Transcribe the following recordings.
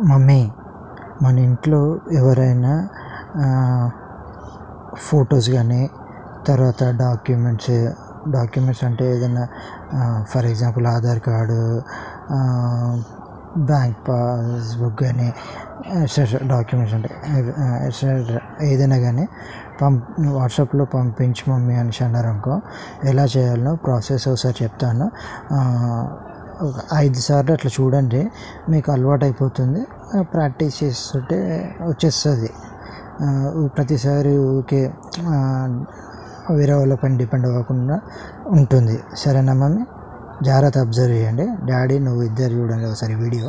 Mummy, మన ఇంట్లో ఎవరైనా ఫొటోస్ కానీ, తర్వాత డాక్యుమెంట్స్ అంటే ఏదైనా for example Aadhaar card, bank passbook కానీ ఎక్సెట్రా డాక్యుమెంట్స్ అంటే ఎక్సెట్రా ఏదైనా కానీ వాట్సాప్లో పంపించు మమ్మీ అనేసి అన్నారు అనుకో, ఎలా చేయాలో ప్రాసెస్ ఒకసారి చెప్తాను. ఒక 5 సార్లు అట్లా చూడండి, మీకు అలవాటు అయిపోతుంది. ప్రాక్టీస్ చేస్తుంటే వచ్చేస్తుంది. ప్రతిసారి ఊరికే వేరే వాళ్ళ పైన డిపెండ్ అవ్వకుండా ఉంటుంది. సరేనా మమ్మీ? జాగ్రత్త అబ్జర్వ్ చేయండి. డాడీ నువ్వు ఇద్దరు చూడండి ఒకసారి వీడియో.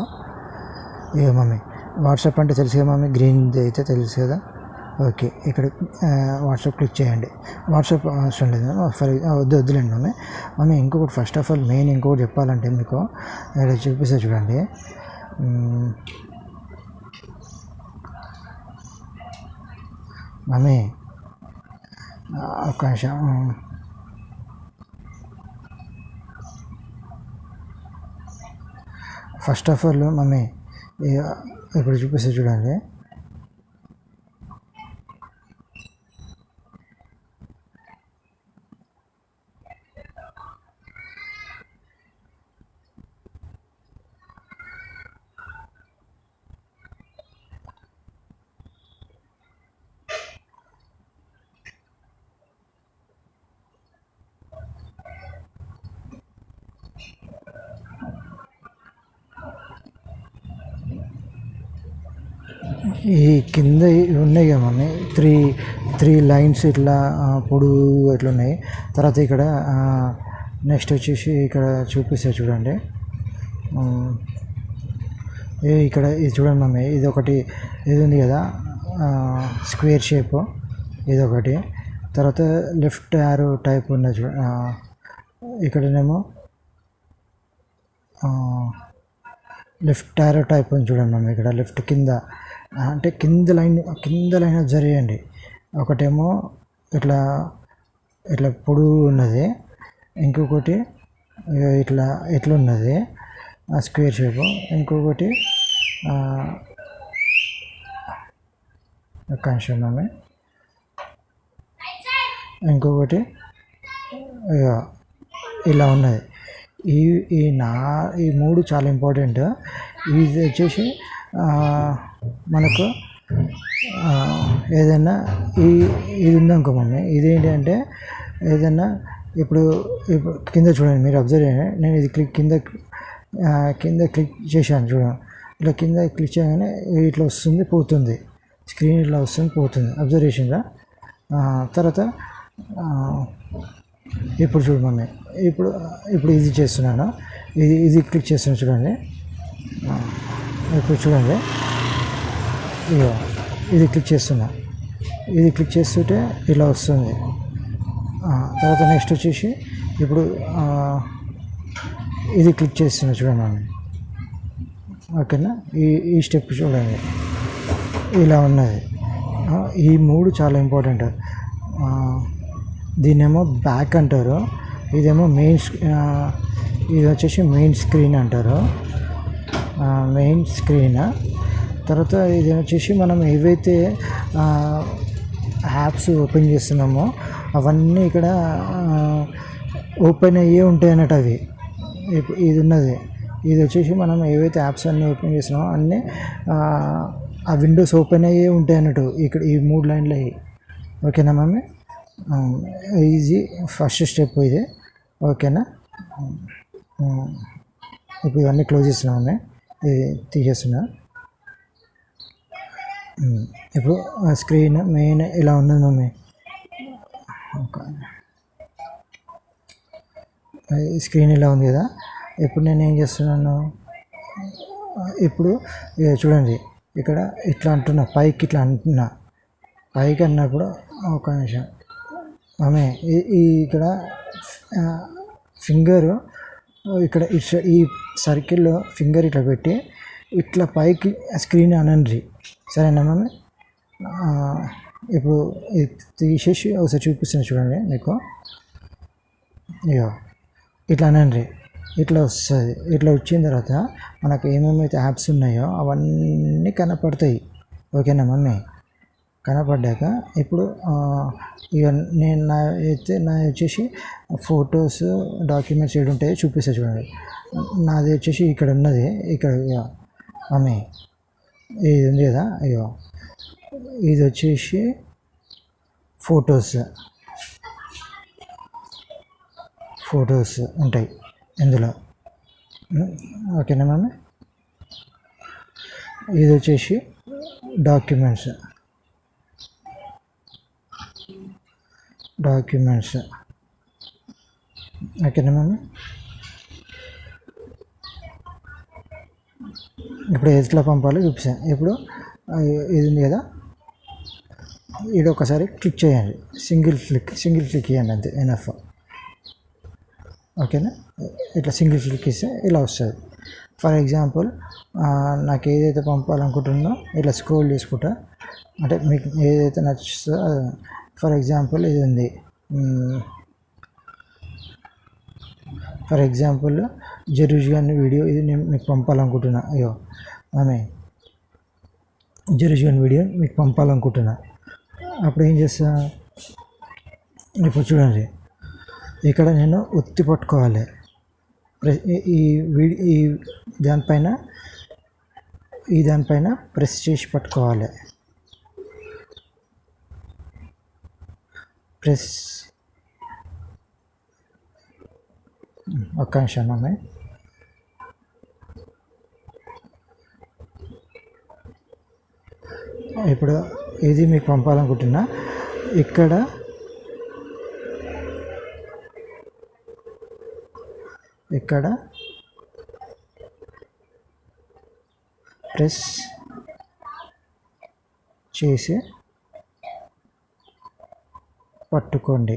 ఇక మమ్మీ, వాట్సాప్ అంటే తెలుసు కదా మమ్మీ, గ్రీన్ది అయితే తెలుసు కదా. ఓకే, ఇక్కడ వాట్సాప్ క్లిక్ చేయండి. వాట్సాప్ అవసరం లేదు వద్దులేండి మమ్మీ. మమ్మీ ఇంకొకటి, ఫస్ట్ ఆఫ్ ఆల్ మెయిన్ ఇంకొకటి చెప్పాలంటే మీకు ఇక్కడ చూపిస్తే చూడండి. మమ్మీ ఒక నిమిషం. ఫస్ట్ ఆఫ్ ఆల్ మమ్మీ ఇప్పుడు చూపిస్తే చూడండి. ఈ కింద ఉన్నాయి కదా మమ్మీ, త్రీ లైన్స్ ఇట్లా పొడుగు ఇట్లా ఉన్నాయి. తర్వాత ఇక్కడ నెక్స్ట్ వచ్చేసి ఇక్కడ చూపిస్తే చూడండి. ఇక్కడ ఇది చూడండి మమ్మీ, ఇది ఒకటి ఇది ఉంది కదా స్క్వేర్ షేప్, ఇదొకటి. తర్వాత లెఫ్ట్ యారో టైప్ ఉన్నది చూడ, ఇక్కడనేమో లెఫ్ట్ యారో టైప్ ఉంది చూడండి మమ్మీ. ఇక్కడ లెఫ్ట్ కింద అంటే కింద లైన్ అబ్జర్వ్ చేయండి. ఒకటేమో ఇట్లా ఇట్లా పొడుగు ఉన్నది, ఇంకొకటి ఇట్లా ఉన్నది స్క్వేర్ షేప్, ఇంకొకటి మమ్మీ, ఇంకొకటి ఇలా ఉన్నది. ఈ మూడు చాలా ఇంపార్టెంట్. ఇది వచ్చేసి మనకు ఏదైనా ఇది ఉందనుకో మమ్మీ, ఇదేంటి అంటే ఏదైనా ఇప్పుడు కింద చూడండి, మీరు అబ్జర్వ్ చేయండి. నేను ఇది కింద క్లిక్ చేశాను చూడండి. ఇట్లా కింద క్లిక్ చేయగానే ఇట్లా వస్తుంది పోతుంది, స్క్రీన్ ఇట్లా వస్తుంది పోతుంది. అబ్జర్వ్ చేసిందా? తర్వాత ఇప్పుడు చూడు మమ్మీ, ఇప్పుడు ఇది చేస్తున్నాను, ఇది క్లిక్ చేస్తున్నాను చూడండి. ఇప్పుడు చూడండి, ఇగో ఇది క్లిక్ చేస్తున్నా, ఇది క్లిక్ చేస్తుంటే ఇలా వస్తుంది. తర్వాత నెక్స్ట్ వచ్చేసి ఇప్పుడు ఇది క్లిక్ చేస్తున్నా చూడండి మమ్మీ. ఓకేనా? ఈ స్టెప్ చూడండి, ఇలా ఉన్నది. ఈ మూడు చాలా ఇంపార్టెంట్. దీన్నేమో బ్యాక్ అంటారు, ఇదేమో ఇది వచ్చేసి మెయిన్ స్క్రీన్ అంటారు, మెయిన్ స్క్రీన్. తర్వాత ఇది వచ్చేసి మనం ఏవైతే యాప్స్ ఓపెన్ చేస్తున్నామో అవన్నీ ఇక్కడ ఓపెన్ అయ్యే ఉంటాయి అన్నట్టు. అవి ఇది ఉన్నది, ఇది వచ్చేసి మనం ఏవైతే యాప్స్ అన్నీ ఓపెన్ చేస్తున్నామో అన్నీ ఆ విండోస్ ఓపెన్ అయ్యే ఉంటాయి అన్నట్టు ఇక్కడ ఈ 3 లైన్లు అయ్యి. ఓకేనా మమ్మీ? ఈజీ ఫస్ట్ స్టెప్ ఇది. ఓకేనా? ఇప్పుడు ఇవన్నీ క్లోజ్ చేస్తున్నా మమ్మీ, ఇది తీసేస్తున్నా. ఇప్పుడు స్క్రీన్ మెయిన్ ఇలా ఉన్నది మమ్మీ. స్క్రీన్ ఇలా ఉంది కదా. ఇప్పుడు నేను ఏం చేస్తున్నాను, ఇప్పుడు చూడండి ఇక్కడ ఇట్లా అంటున్నా, పైకి ఇట్లా అంటున్నా. పైకి అన్నప్పుడు ఒక నిమిషం మమ్మీ, ఇక్కడ ఫింగరు ఇక్కడ ఈ సర్కిల్లో ఫింగర్ ఇట్లా పెట్టి ఇట్లా పైకి స్క్రీన్ అనండి. సరేనా మమ్మీ? ఇప్పుడు తీసేసి ఒకసారి చూపిస్తాను చూడండి మీకు. ఇక ఇట్లా అనండి. ఇట్లా వస్తుంది. ఇట్లా వచ్చిన తర్వాత మనకు ఏమేమైతే యాప్స్ ఉన్నాయో అవన్నీ కనపడతాయి. ఓకేనా మమ్మీ? కనపడ్డాక ఇప్పుడు ఇక నేను నా వచ్చేసి ఫొటోస్ డాక్యుమెంట్స్ ఏడు ఉంటాయో చూపిస్తా చూడండి. నాది వచ్చేసి ఇక్కడ ఉన్నది. ఇక్కడ మమ్మీ ఇది ఉంది కదా, అయ్యో ఇది వచ్చేసి ఫొటోస్ ఉంటాయి ఇందులో. ఓకేనా మమ్మీ? ఇది వచ్చేసి డాక్యుమెంట్స్ ఓకేనా మమ్మీ? ఇప్పుడు ఎట్లా పంపాలో చూపిస్తాను. ఇప్పుడు ఇది ఉంది కదా, ఇది ఒకసారి క్లిక్ చేయండి. సింగిల్ క్లిక్ ఇవ్వండి, అంతే ఎనఫ్. ఓకేనా? ఇట్లా సింగిల్ క్లిక్ ఇస్తే ఇలా వస్తుంది. ఫర్ ఎగ్జాంపుల్ నాకు ఏదైతే పంపాలనుకుంటున్నా ఇట్లా స్క్రోల్ చేసుకుంటా, అంటే మీకు ఏదైతే నచ్చుతుందో. ఫర్ ఎగ్జాంపుల్ ఇది ఉంది. ఫర్ ఎగ్జాంపుల్ జరూజ్ గారి వీడియో ఇది నేను మీకు పంపాలనుకుంటున్నా. అయ్యో ఆమె జరూజ్ గారి వీడియో మీకు పంపాలనుకుంటున్నా. అప్పుడు ఏం చేస్తా, ఇప్పుడు చూడండి, ఇక్కడ నేను ఒత్తి పట్టుకోవాలి. ఈ దానిపైన ప్రెస్ చేసి పట్టుకోవాలి. ఒక్క నిమిషం అమ్మాయి. ఇప్పుడు ఇది మీకు పంపాలనుకుంటున్నా. ఇక్కడ ప్రెస్ చేసి పట్టుకోండి.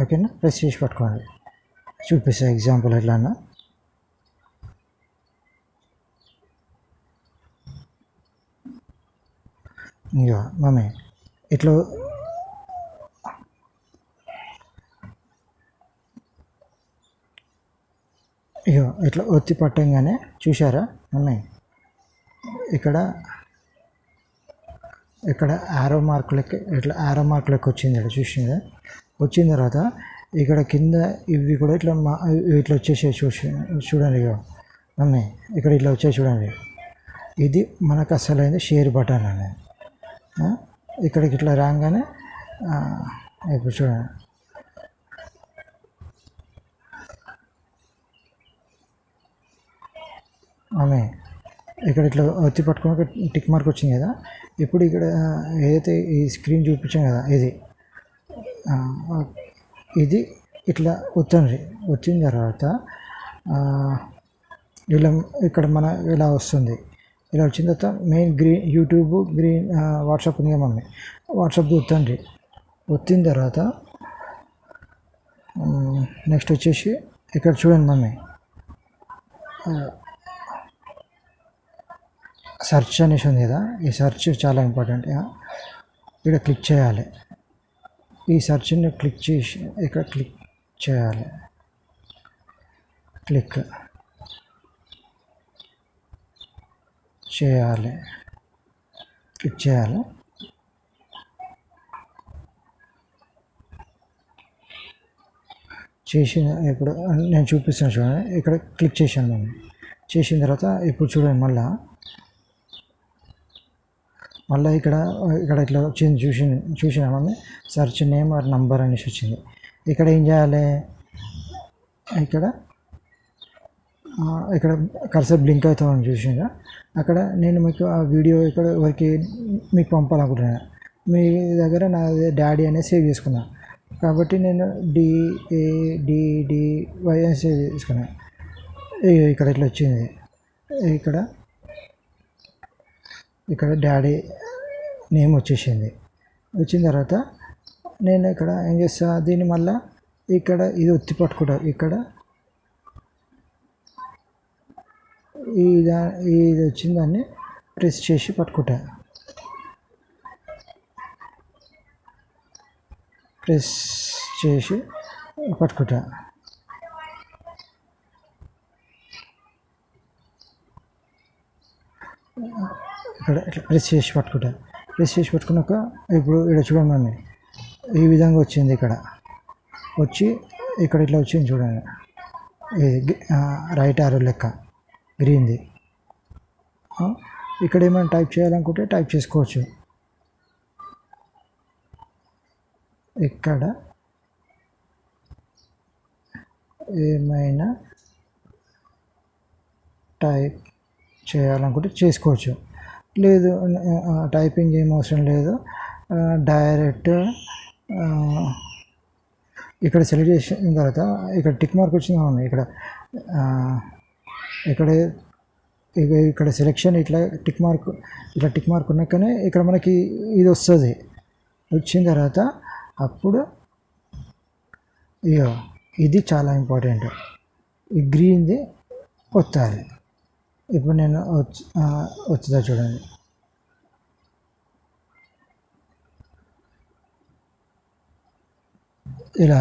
ఓకేనా? ప్రెస్ చేసి పట్టుకోండి. చూపిస్తా ఎగ్జాంపుల్ ఎట్లానా. ఇక మమ్మీ ఇట్లా ఒత్తి పట్టంగానే చూసారా మమ్మీ, ఇక్కడ ఆరో మార్క్ లెక్క వచ్చింది. ఇక్కడ చూసిందా? వచ్చిన తర్వాత ఇక్కడ కింద ఇవి కూడా ఇట్లా వచ్చేసాయి. చూడండి ఇక మమ్మీ, ఇక్కడ ఇట్లా వచ్చాయి చూడండి. ఇది మనకు అసలైంది షేర్ బటన్ అనేది. ఇక్కడికి ఇట్లా రాగానే ఇప్పుడు చూడండి, ఆమె ఇక్కడ ఇట్లా ఒత్తి పట్టుకుని టిక్ మార్క్ వచ్చింది కదా. ఇప్పుడు ఇక్కడ ఏదైతే ఈ స్క్రీన్ చూపించాం కదా, ఇది ఇట్లా వచ్చిన తర్వాత ఇలా ఇక్కడ మన ఇలా వస్తుంది. ఇలా వచ్చిన తర్వాత మెయిన్ యూట్యూబ్ వాట్సాప్ ఉంది కదా మమ్మీ, వాట్సాప్ ఒత్తిన తర్వాత నెక్స్ట్ వచ్చేసి ఇక్కడ చూడండి మమ్మీ, సెర్చ్ అనేసి ఉంది కదా. ఈ సెర్చ్ చాలా ఇంపార్టెంట్. ఇక్కడ క్లిక్ చేయాలి. ఈ సెర్చ్ని క్లిక్ చేసి ఇక్కడ క్లిక్ చేయాలి. క్లిక్ చేయాలి. చేసిన ఇప్పుడు నేను చూపిస్తాను చూడండి. ఇక్కడ క్లిక్ చేశాను నేను. చేసిన తర్వాత ఇప్పుడు చూడండి, మళ్ళీ ఇక్కడ ఇట్లా వచ్చింది. చూసినామని సెర్చ్ నేమ్ ఆర్ నంబర్ అనేసి వచ్చింది. ఇక్కడ ఏం చేయాలి, ఇక్కడ కర్సర్ బ్లింక్ అవుతామని చూసిందా. అక్కడ నేను మీకు ఆ వీడియో ఇక్కడ వరకు మీకు పంపాలనుకుంటున్నాను. మీ దగ్గర నా డాడీ అనేది సేవ్ చేసుకున్నాను కాబట్టి నేను DADDY అని సేవ్ చేసుకున్నాను. ఇక్కడ ఇట్లా వచ్చింది. ఇక్కడ డాడీ నేమ్ వచ్చేసింది. వచ్చిన తర్వాత నేను ఇక్కడ ఏం చేస్తా, దీన్ని మళ్ళీ ఇక్కడ ఇది ఒత్తి పట్టుకుంటా. ఇక్కడ ఇది వచ్చిన దాన్ని ప్రెస్ చేసి పట్టుకుంటా. ప్రెస్ చేసి పట్టుకుంటా. ఇక్కడ ఇట్లా ప్రెస్ చేసి పట్టుకున్నాక ఇప్పుడు ఇక్కడ చూడండి, ఈ విధంగా వచ్చింది. ఇక్కడ వచ్చి ఇక్కడ ఇట్లా వచ్చింది చూడండి, ఇది రైట్ ఆరో లెక్క గ్రీన్ది. ఇక్కడ ఏమైనా టైప్ చేయాలనుకుంటే టైప్ చేసుకోవచ్చు. ఇక్కడ ఏమైనా టైప్ చేయాలనుకుంటే చేసుకోవచ్చు. లేదు టైపింగ్ ఏం అవసరం లేదు, డైరెక్ట్ ఇక్కడ సెలెక్ట్ చేసిన తర్వాత ఇక్కడ టిక్ మార్క్ వచ్చింది. ఇక్కడ సెలెక్షన్ ఇట్లా టిక్ మార్క్ ఉన్నాకనే ఇక్కడ మనకి ఇది వస్తుంది. వచ్చిన తర్వాత అప్పుడు ఇగో ఇది చాలా ఇంపార్టెంట్, ఈ గ్రీన్ది వస్తుంది. ఇప్పుడు నేను వచ్చుదా చూడండి, ఇలా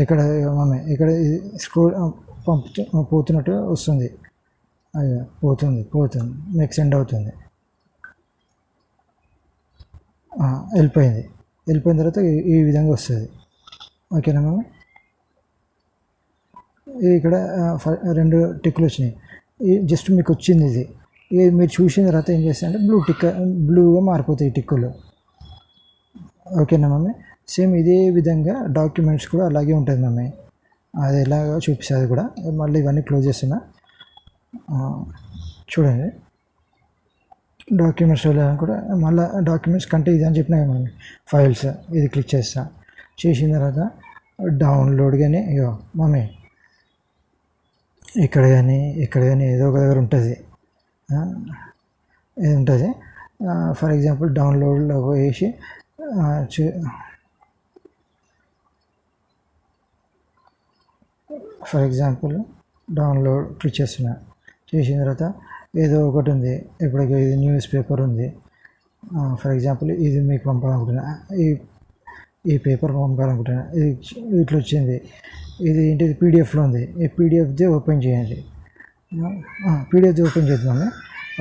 ఇక్కడ ఇక్కడ స్క్రోల్ పోతున్నట్టు వస్తుంది. పోతుంది నెక్స్ట్ ఎండ్ అవుతుంది. వెళ్ళిపోయిన తర్వాత ఈ విధంగా వస్తుంది. ఓకేనా మమ్మీ? ఇక్కడ 2 టిక్కులు వచ్చినాయి. జస్ట్ మీకు వచ్చింది ఇది మీరు చూసిన తర్వాత ఏం చేస్తారంటే బ్లూగా మారిపోతాయి టిక్కులు. ఓకేనా మమ్మీ? సేమ్ ఇదే విధంగా డాక్యుమెంట్స్ కూడా అలాగే ఉంటుంది మమ్మీ. అది ఎలాగో చూపిస్తుంది కూడా. మళ్ళీ ఇవన్నీ క్లోజ్ చేస్తున్నా చూడండి. డాక్యుమెంట్స్ కూడా మళ్ళీ డాక్యుమెంట్స్ కంటే ఇది అని చెప్పినా మమ్మీ, ఫైల్స్ ఇది క్లిక్ చేసిన తర్వాత డౌన్లోడ్. కానీ ఇగో మమ్మీ ఇక్కడ కానీ ఏదో ఒక దగ్గర ఉంటుంది. ఫర్ ఎగ్జాంపుల్ డౌన్లోడ్లో వేసి డౌన్లోడ్ క్లిక్ చేసిన తర్వాత ఏదో ఒకటి ఉంది. ఇప్పుడు ఇది న్యూస్ పేపర్ ఉంది. ఫర్ ఎగ్జాంపుల్ ఇది మీకు పంపాలనుకుంటున్నా, ఈ పేపర్ పంపాలనుకుంటున్నా. ఇది ఇట్లా వచ్చింది. ఇది ఏంటిది పీడిఎఫ్లో ఉంది. ఈ పీడిఎఫ్ది ఓపెన్ చేయండి. పీడిఎఫ్ది ఓపెన్ చేద్దాము.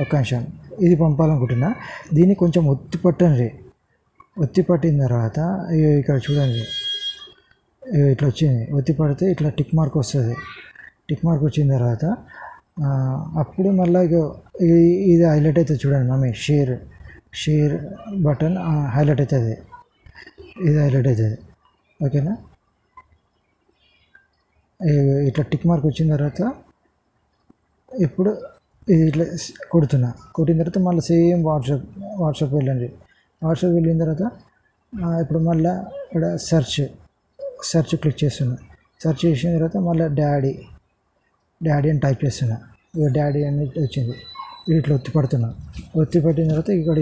ఒక నిమిషం. ఇది పంపాలనుకుంటున్నా. దీన్ని కొంచెం ఒత్తి పట్టిన తర్వాత ఇక్కడ చూడండి, ఇట్లా వచ్చింది. ఒత్తి పడితే ఇట్లా టిక్ మార్క్ వస్తుంది. టిక్ మార్క్ వచ్చిన తర్వాత అప్పుడు మళ్ళీ ఇది హైలైట్ అవుతుంది చూడండి మమ్మీ. షేర్ బటన్ హైలైట్ అవుతుంది. ఇది హైలైట్ అవుతుంది. ఓకేనా? ఇట్లా టిక్ మార్క్ వచ్చిన తర్వాత ఇప్పుడు ఇది ఇట్లా కొట్టిన తర్వాత మళ్ళీ సేమ్ వాట్సాప్ వెళ్ళండి. వాట్సాప్ వెళ్ళిన తర్వాత ఇప్పుడు మళ్ళీ ఇక్కడ సెర్చ్ క్లిక్ చేస్తున్నా. సెర్చ్ చేసిన తర్వాత మళ్ళీ డాడీ అని టైప్ చేస్తున్నా. ఇక డాడీ అని వచ్చింది. ఇట్లా ఒత్తి పట్టిన తర్వాత ఇక్కడ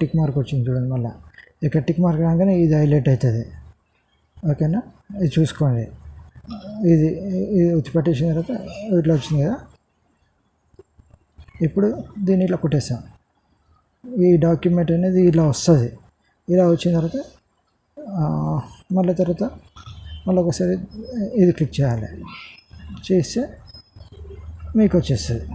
టిక్ మార్క్ వచ్చింది చూడండి. మళ్ళీ ఇక్కడ టిక్ మార్క్ రాగానే ఇది హైలైట్ అవుతుంది. ఓకేనా? ఇది చూసుకోండి. ఇది ఒత్తి పట్టేసిన తర్వాత ఇట్లా వచ్చింది కదా. ఇప్పుడు దీన్ని ఇట్లా కొట్టేస్తాం. ఈ డాక్యుమెంట్ అనేది ఇలా వస్తుంది. ఇలా వచ్చిన తర్వాత మళ్ళీ ఒకసారి ఇది క్లిక్ చేయాలి. చేస్తే మీకు వచ్చేస్తుంది.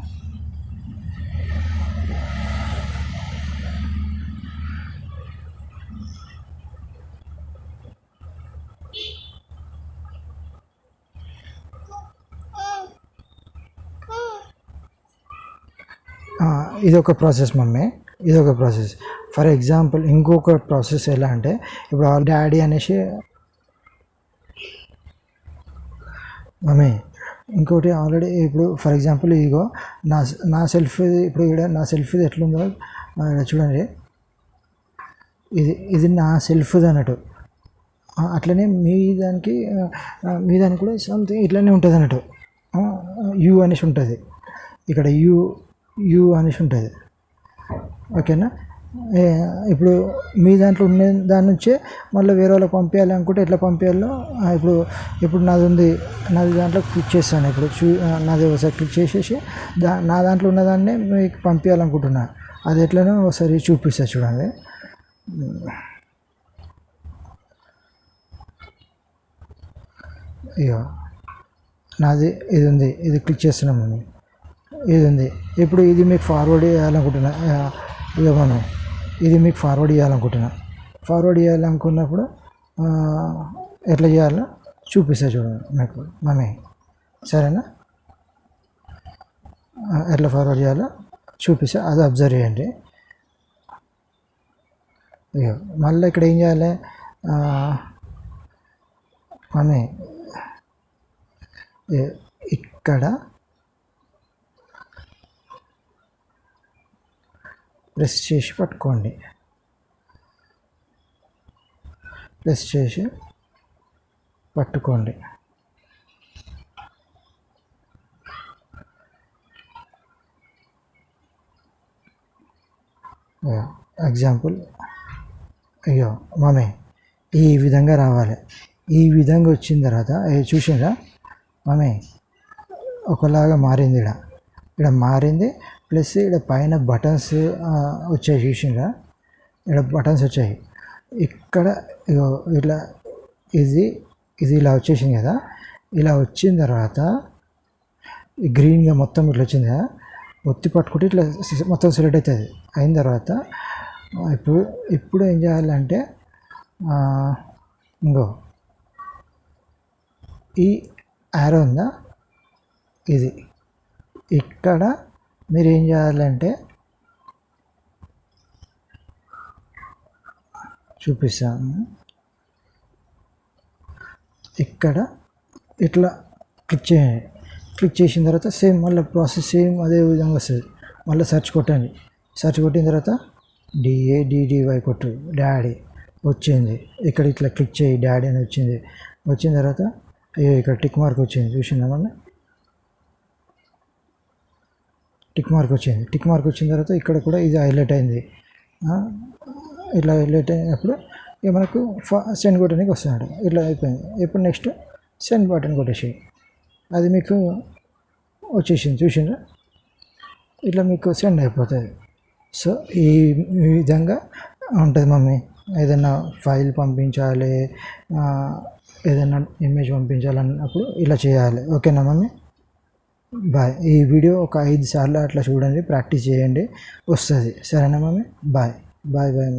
ఇదొక ప్రాసెస్ మమ్మీ, ఇదొక ప్రాసెస్. ఫర్ ఎగ్జాంపుల్ ఇంకొక ప్రాసెస్ ఎలా అంటే, ఇప్పుడు డాడీ అనేసి మమ్మీ ఇంకోటి ఆల్రెడీ ఇప్పుడు ఫర్ ఎగ్జాంపుల్ ఇదిగో నా సెల్ఫ్. ఇప్పుడు ఇక్కడ నా సెల్ఫ్ ఎట్లుందో చూడండి. ఇది నా సెల్ఫ్ది అన్నట్టు. అట్లనే మీ దానికి కూడా సంథింగ్ ఇట్లనే ఉంటుంది అన్నట్టు. యూ అనేసి ఉంటుంది. ఇక్కడ యూ అనేసి ఉంటుంది. ఓకేనా? ఇప్పుడు మీ దాంట్లో ఉన్న దాని నుంచే మళ్ళీ వేరే వాళ్ళకి పంపించాలి అనుకుంటే ఎట్లా పంపించాలో ఇప్పుడు నాది దాంట్లో క్లిక్ చేస్తాను. ఇప్పుడు నాది ఒకసారి క్లిక్ చేసేసి నా దాంట్లో ఉన్నదాన్ని మీకు పంపించాలనుకుంటున్నా. అది ఎట్లనో ఒకసారి చూపిస్తా చూడండి. ఇగో నాది ఇది ఉంది, ఇది క్లిక్ చేస్తున్నాం మమ్మీ, ఇది ఉంది. ఇప్పుడు ఇది మీకు ఫార్వర్డ్ చేయాలనుకుంటున్నా, ఇక మనం ఇది మీకు ఫార్వర్డ్ చేయాలనుకుంటున్నా. ఫార్వర్డ్ చేయాలనుకున్నప్పుడు ఎట్లా చేయాలో చూపిస్తా చూడండి మీకు మమ్మీ, సరేనా? ఎట్లా ఫార్వర్డ్ చేయాలో చూపిస్తా, అది అబ్జర్వ్ చేయండి. ఇక మళ్ళీ ఇక్కడ ఏం చేయాలి మమ్మీ, ఇక్కడ ప్రెస్ చేసి పట్టుకోండి, ప్రెస్ చేసి పట్టుకోండి. ఎగ్జాంపుల్ అయ్యో మమ్మీ ఈ విధంగా రావాలి. ఈ విధంగా వచ్చిన తర్వాత చూసిందా మమ్మీ, ఒకలాగా మారింది. ఇక్కడ మారింది, ప్లస్ ఇక్కడ పైన బటన్స్ వచ్చాయి చూసిందా, ఇక్కడ బటన్స్ వచ్చాయి. ఇక్కడ ఇట్లా ఇది ఇలా వచ్చేసింది కదా. ఇలా వచ్చిన తర్వాత గ్రీన్గా మొత్తం ఇట్లా వచ్చింది కదా, ఒత్తి పట్టుకుంటే ఇట్లా మొత్తం సెలెక్ట్ అవుతుంది. అయిన తర్వాత ఇప్పుడు ఏం చేయాలంటే ఇంకో ఈ యారో ఉందా, ఇది ఇక్కడ మీరు ఏం చేయాలంటే చూపిస్తాను. ఇక్కడ ఇట్లా క్లిక్ చేయండి. క్లిక్ చేసిన తర్వాత సేమ్ మళ్ళీ ప్రాసెస్ సేమ్ అదే విధంగా వస్తుంది. మళ్ళీ సెర్చ్ కొట్టండి. సెర్చ్ కొట్టిన తర్వాత DADDY కొట్టు, డాడీ వచ్చింది. ఇక్కడ ఇట్లా క్లిక్ చేయి, డాడీ అని వచ్చింది. వచ్చిన తర్వాత ఇక్కడ టిక్ మార్క్ వచ్చింది చూసిందా మళ్ళీ, టిక్ మార్క్ వచ్చింది. టిక్ మార్క్ వచ్చిన తర్వాత ఇక్కడ కూడా ఇది హైలైట్ అయింది. ఇట్లా హైలైట్ అయినప్పుడు ఇక మనకు సెండ్ కొట్టడానికి వస్తున్నాడు. ఇట్లా అయిపోయింది. ఇప్పుడు నెక్స్ట్ సెండ్ బటన్ కొట్టేసి అది మీకు వచ్చేసింది చూసిండ్రా, ఇట్లా మీకు సెండ్ అయిపోతుంది. సో ఈ విధంగా ఉంటుంది మమ్మీ. ఏదైనా ఫైల్ పంపించాలి, ఏదైనా ఇమేజ్ పంపించాలన్నప్పుడు ఇలా చేయాలి. ఓకేనా మమ్మీ? బాయ్. ఈ వీడియో ఒక 5 సార్లు అట్లా చూడండి, ప్రాక్టీస్ చేయండి, వస్తుంది. సరేనా మమ్మీ? Bye bye bye.